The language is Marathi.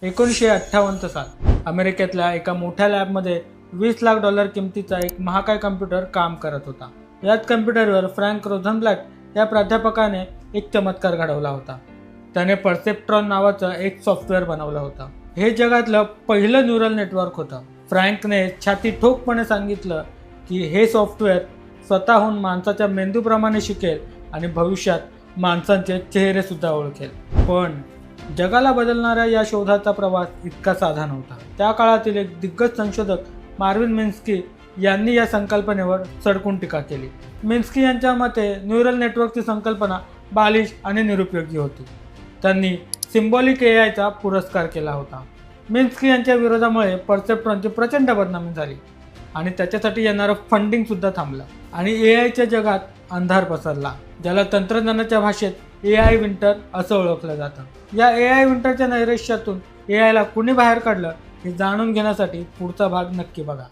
1958 साल अमेरिकेतल्या एका मोठ्या लॅबमध्ये $20 लाख किमतीचा एक महाकाय कम्प्युटर काम करत होता। याच कम्प्युटरवर फ्रँक रोझनब्लॅट या प्राध्यापकाने एक चमत्कार घडवला होता। त्याने परसेप्ट्रॉन नावाचं एक सॉफ्टवेअर बनवलं होतं। हे जगातलं पहिलं न्यूरल नेटवर्क होतं। फ्रँकने छाती ठोकपणे सांगितलं की हे सॉफ्टवेअर स्वतःहून माणसाच्या मेंदूप्रमाणे शिकेल आणि भविष्यात माणसांचे चेहरे सुद्धा ओळखेल। पण जगाला बदलणाऱ्या या शोधाचा प्रवास इतका साधा नव्हता। त्या काळातील एक दिग्गज संशोधक मार्विन मिन्स्की यांनी या संकल्पनेवर सडकून टीका केली। मिन्स्की यांच्या मते न्यूरल नेटवर्कची संकल्पना बालिश आणि निरुपयोगी होती। त्यांनी सिम्बॉलिक एआयचा पुरस्कार केला होता। मिन्स्की यांच्या विरोधामुळे परसेप्ट्रॉनची प्रचंड बदनामी झाली आणि त्याच्यासाठी येणारं फंडिंग सुद्धा थांबलं आणि एआयच्या जगात अंधार पसरला, ज्याला तंत्रज्ञानाच्या भाषेत एआय विंटर असं ओळखलं जातं। या एआय विंटरच्या नैराश्यातून एआयला कुणी बाहेर काढलं हे जाणून घेण्यासाठी पुढचा भाग नक्की बघा।